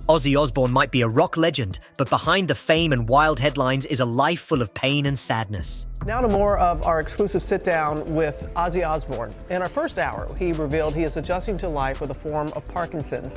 Ozzy Osbourne might be a rock legend, but behind the fame and wild headlines is a life full of pain and sadness. Now to more of our exclusive sit-down with Ozzy Osbourne. In our first hour, he revealed he is adjusting to life with a form of Parkinson's.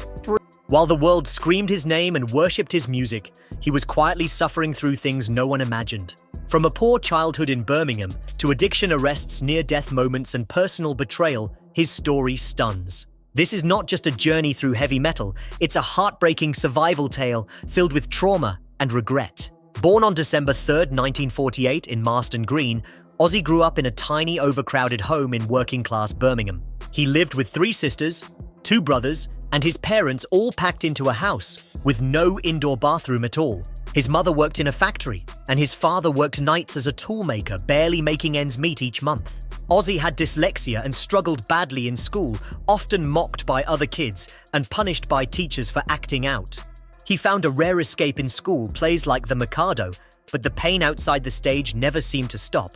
While the world screamed his name and worshipped his music, he was quietly suffering through things no one imagined. From a poor childhood in Birmingham to addiction arrests, near-death moments, and personal betrayal, his story stuns. This is not just a journey through heavy metal, it's a heartbreaking survival tale filled with trauma and regret. Born on December 3, 1948 in Marston Green, Ozzy grew up in a tiny, overcrowded home in working-class Birmingham. He lived with 3 sisters, 2 brothers, and his parents all packed into a house with no indoor bathroom at all. His mother worked in a factory, and his father worked nights as a toolmaker, barely making ends meet each month. Ozzy had dyslexia and struggled badly in school, often mocked by other kids and punished by teachers for acting out. He found a rare escape in school, plays like The Mikado, but the pain outside the stage never seemed to stop.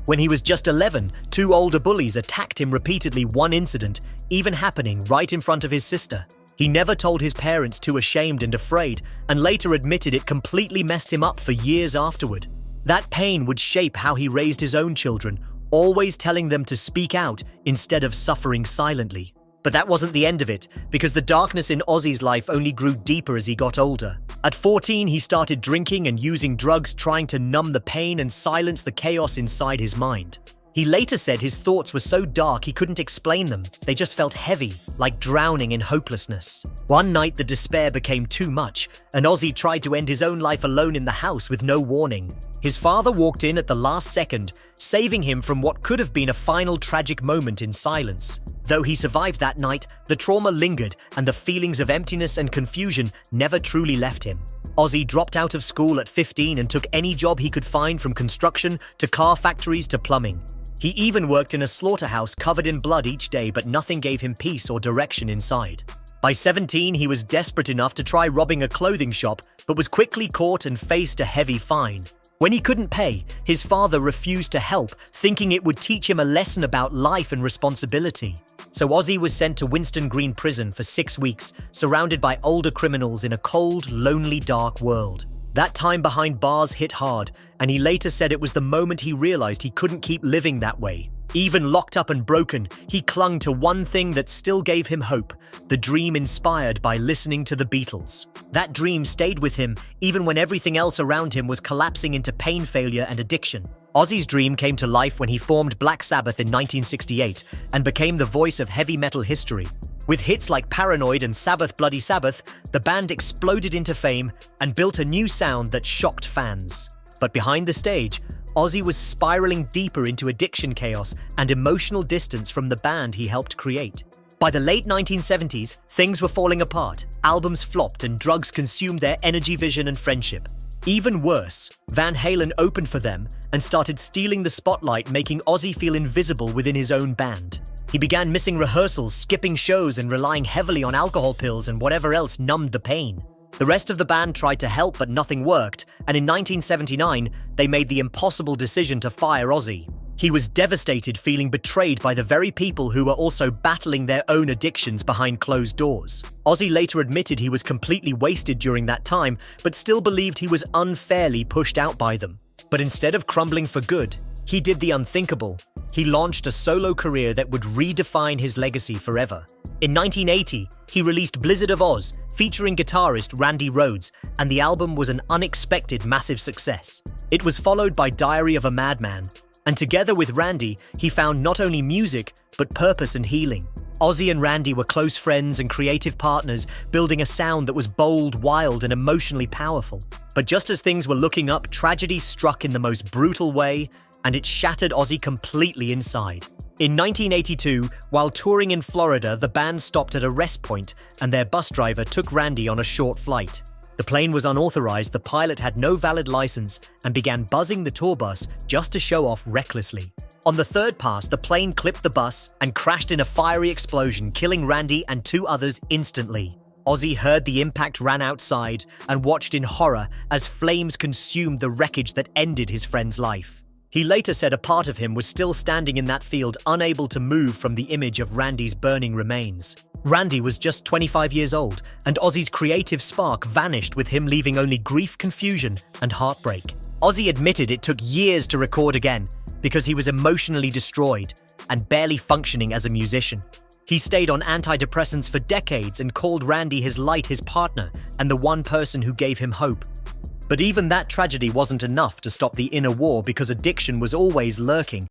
When he was just 11, 2 older bullies attacked him repeatedly, one incident even happening right in front of his sister. He never told his parents, too ashamed and afraid, and later admitted it completely messed him up for years afterward. That pain would shape how he raised his own children, always telling them to speak out instead of suffering silently. But that wasn't the end of it, because the darkness in Ozzy's life only grew deeper as he got older. At 14, he started drinking and using drugs, trying to numb the pain and silence the chaos inside his mind. He later said his thoughts were so dark he couldn't explain them. They just felt heavy, like drowning in hopelessness. One night, the despair became too much, and Ozzy tried to end his own life alone in the house with no warning. His father walked in at the last second, saving him from what could have been a final tragic moment in silence. Though he survived that night, the trauma lingered, and the feelings of emptiness and confusion never truly left him. Ozzy dropped out of school at 15 and took any job he could find, from construction to car factories to plumbing. He even worked in a slaughterhouse covered in blood each day, but nothing gave him peace or direction inside. By 17, he was desperate enough to try robbing a clothing shop, but was quickly caught and faced a heavy fine. When he couldn't pay, his father refused to help, thinking it would teach him a lesson about life and responsibility. So Ozzy was sent to Winston Green Prison for 6 weeks, surrounded by older criminals in a cold, lonely, dark world. That time behind bars hit hard, and he later said it was the moment he realized he couldn't keep living that way. Even locked up and broken, he clung to one thing that still gave him hope, the dream inspired by listening to the Beatles. That dream stayed with him even when everything else around him was collapsing into pain, failure, and addiction. Ozzy's dream came to life when he formed Black Sabbath in 1968 and became the voice of heavy metal history. With hits like Paranoid and Sabbath Bloody Sabbath, the band exploded into fame and built a new sound that shocked fans. But behind the stage, Ozzy was spiraling deeper into addiction chaos and emotional distance from the band he helped create. By the late 1970s, things were falling apart, albums flopped, and drugs consumed their energy, vision, and friendship. Even worse, Van Halen opened for them and started stealing the spotlight, making Ozzy feel invisible within his own band. He began missing rehearsals, skipping shows, and relying heavily on alcohol pills and whatever else numbed the pain. The rest of the band tried to help, but nothing worked, and in 1979, they made the impossible decision to fire Ozzy. He was devastated, feeling betrayed by the very people who were also battling their own addictions behind closed doors. Ozzy later admitted he was completely wasted during that time, but still believed he was unfairly pushed out by them. But instead of crumbling for good, he did the unthinkable. He launched a solo career that would redefine his legacy forever. In 1980, he released Blizzard of Oz, featuring guitarist Randy Rhoads, and the album was an unexpected massive success. It was followed by Diary of a Madman, and together with Randy, he found not only music, but purpose and healing. Ozzy and Randy were close friends and creative partners, building a sound that was bold, wild, and emotionally powerful. But just as things were looking up, tragedy struck in the most brutal way, and it shattered Ozzy completely inside. In 1982, while touring in Florida, the band stopped at a rest point, and their bus driver took Randy on a short flight. The plane was unauthorized, the pilot had no valid license, and began buzzing the tour bus just to show off recklessly. On the third pass, the plane clipped the bus and crashed in a fiery explosion, killing Randy and 2 others instantly. Ozzy heard the impact, ran outside, and watched in horror as flames consumed the wreckage that ended his friend's life. He later said a part of him was still standing in that field, unable to move from the image of Randy's burning remains. Randy was just 25 years old, and Ozzy's creative spark vanished with him leaving only grief, confusion, and heartbreak. Ozzy admitted it took years to record again because he was emotionally destroyed and barely functioning as a musician. He stayed on antidepressants for decades and called Randy his light, his partner, and the one person who gave him hope. But even that tragedy wasn't enough to stop the inner war because addiction was always lurking